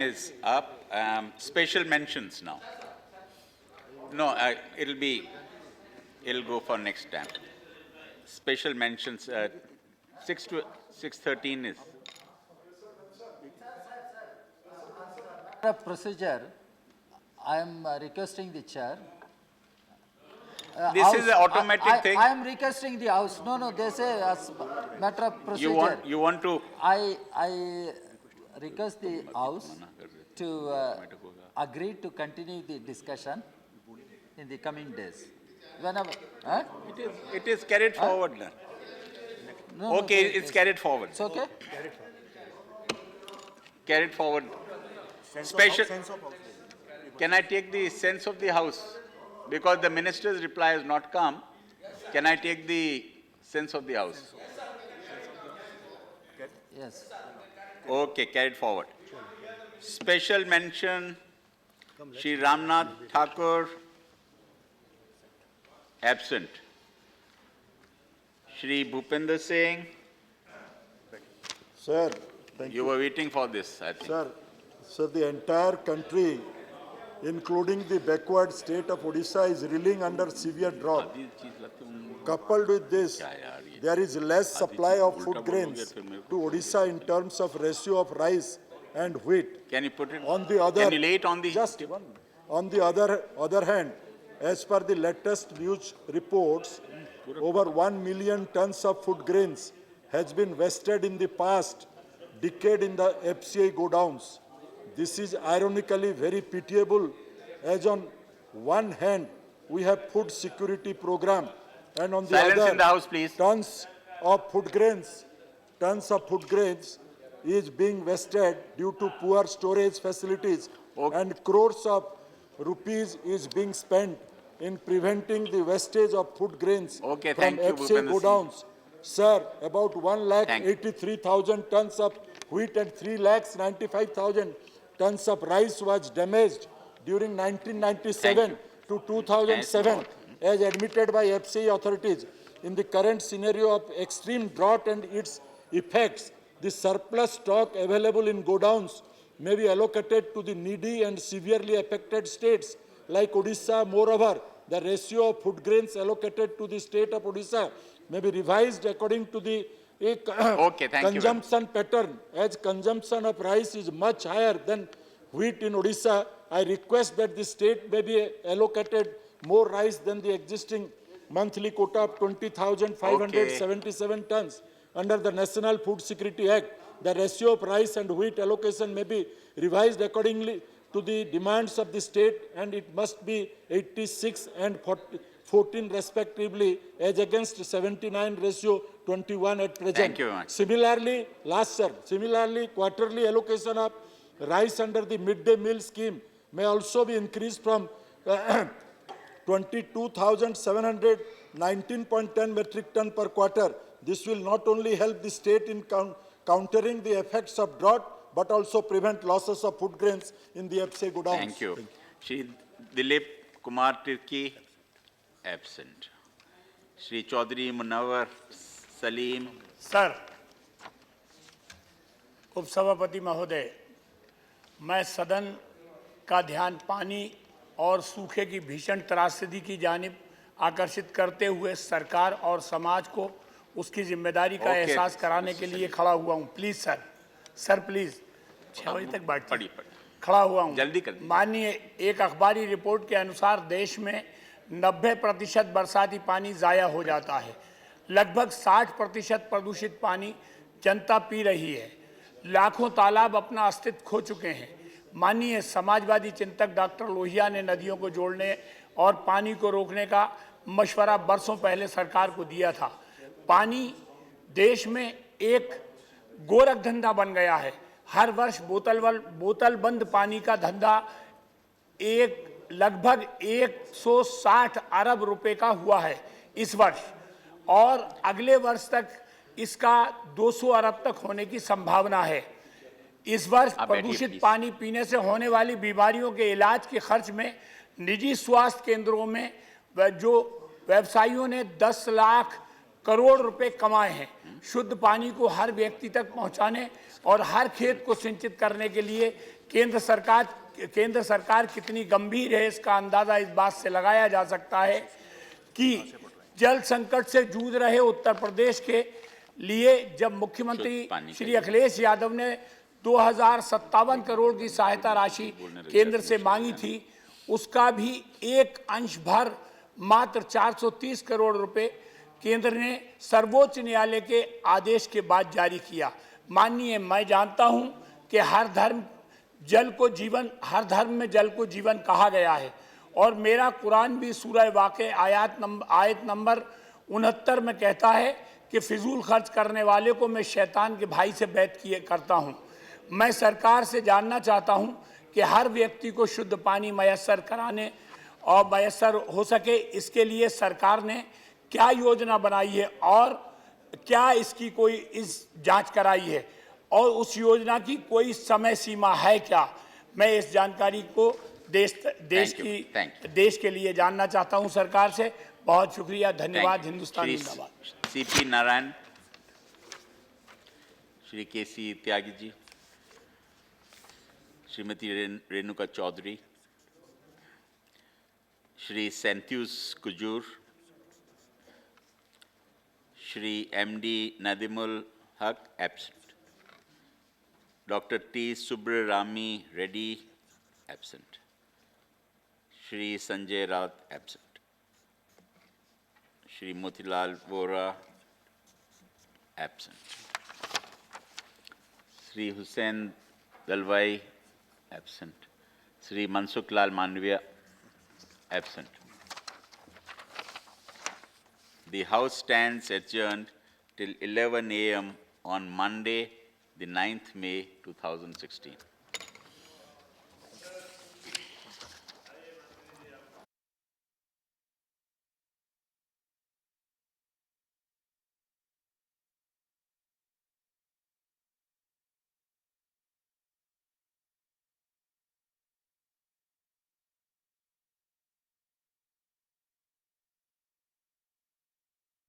is up. Special mentions now. No, it'll go for next time. Special mentions, 6 to 6:13 is. Procedure, I am requesting the chair. This is an automatic thing. I am requesting the House. No, they say as matter of procedure. You want to, I request the House to agree to continue the discussion in the coming days. Whenever, it is carried forward now. No, Okay, it's carried forward. It's okay? Carried forward. Special, can I take the sense of the House? Because the minister's reply has not come, can I take the sense of the House? Yes. Okay, carried forward. Special mention, Shri Ramnath Thakur, absent. Shri Bhupender Singh, Sir, thank you you. were waiting for this, I think. Sir, the entire country, including the backward state of Odisha, is reeling under severe drought. Coupled with this, there is less supply of food grains to Odisha in terms of ratio of rice and wheat. Can you put it, On the other, can you lay it on the? just one. On the other hand, as per the latest news reports, over 1 million tons of food grains has been wasted in the past decade in the FCI godowns. This is ironically very pitiable, as on one hand we have food security program, and on the Silence other, in the House, please. tons of food grains is being wasted due to poor storage facilities, Okay. and crores of rupees is being spent in preventing the wastage of food grains Okay, from thank you, FCI Bhupender Singh. godowns. Sir, about Thank you. 1,83,000 tons of wheat and 3,95,000 tons of rice was damaged during 1997 to 2007, as admitted by FCI authorities. In the current scenario of extreme drought and its effects, the surplus stock available in godowns may be allocated to the needy and severely affected states like Odisha. Moreover, the ratio of food grains allocated to the state of Odisha may be revised according to the Okay, thank you. consumption pattern. As consumption of rice is much higher than wheat in Odisha, I request that the state may be allocated more rice than the existing monthly quota of 20,577 tons. Under the National Food Security Act, the ratio of rice and wheat allocation may be revised accordingly to the demands of the state, and it must be 86 and 14 respectively, as against 79 ratio 21 at present. Thank you very much. Similarly, quarterly allocation of rice under the midday meal scheme may also be increased from 22,719.10 metric ton per quarter. This will not only help the state in countering the effects of drought, but also prevent losses of food grains in the FCI godowns. Thank you. Shri Dilip Kumar Tirki, absent. Shri Chaudhary Munawar Salim, sir, उपसभापति महोदय, मैं सदन का ध्यान पानी और सूखे की भीषण त्रासदी की जानिब आकर्षित करते हुए सरकार और समाज को उसकी जिम्मेदारी का एहसास कराने के लिए खड़ा हुआ हूं। प्लीज सर प्लीज 6 बजे तक बात पढ़ी। खड़ा हुआ हूं। जल्दी कर। माननीय, एक अखबारी रिपोर्ट के अनुसार देश में 90% बरसाती पानी जाया हो जाता है। लगभग 60% प्रदूषित पानी जनता पी रही है। लाखों तालाब अपना अस्तित्व खो चुके हैं। माननीय, समाजवादी चिंतक डॉक्टर लोहिया ने नदियों को जोड़ने और पानी को रोकने का मशवरा बरसों पहले सरकार को दिया था। पानी देश में एक गोरख धंधा बन गया है। हर वर्ष बोतल बंद पानी का धंधा लगभग 160 अरब रुपए का हुआ है इस वर्ष, और अगले वर्ष तक इसका 200 अरब तक होने की संभावना है। इस वर्ष प्रदूषित पानी पीने से होने वाली बीमारियों के इलाज के खर्च में निजी स्वास्थ्य केंद्रों में जो व्यवसायियों ने 10 लाख करोड़ रुपए कमाए हैं। शुद्ध पानी को हर व्यक्ति तक पहुंचाने और हर खेत को सिंचित करने के लिए केंद्र सरकार कितनी गंभीर है इसका अंदाजा इस बात से लगाया जा सकता है कि जल संकट से जूझ रहे उत्तर प्रदेश के लिए जब मुख्यमंत्री श्री अखिलेश यादव ने 2057 करोड़ की सहायता राशि केंद्र से मांगी थी, उसका भी एक अंश भर मात्र 430 करोड़ रुपए केंद्र ने सर्वोच्च न्यायालय के आदेश के बाद जारी किया। माननीय, मैं जानता हूं कि हर धर्म में जल को जीवन कहा गया है और मेरा कुरान भी सूरह वाक़े आयत नंबर 69 में कहता है कि फिजूल खर्च करने वाले को मैं शैतान के भाई से बैत करता हूं। मैं सरकार से जानना चाहता हूं कि हर व्यक्ति को शुद्ध पानी मयस्सर कराने और मयस्सर हो सके, इसके लिए सरकार ने क्या योजना बनाई है और क्या इसकी कोई जांच कराई है और उस योजना की कोई समय सीमा है क्या? मैं इस जानकारी को देश के लिए जानना चाहता हूं सरकार से। बहुत शुक्रिया, धन्यवाद। हिंदुस्तान जिंदाबाद। CP Narayan, Shri KC Tyagi ji, Shrimati Renuka Chaudhary, Shri सेंथ्यूस Kujur, Shri MD Nadimul हक absent, Dr. T. Subramani Reddy absent, Shri Sanjay Raut absent, Shri Motilal Vora absent, Shri Hussain Dalwai absent, Shri Mansukh Lal Manviya absent. The House stands adjourned till 11 a.m. on Monday, the 9th May 2016.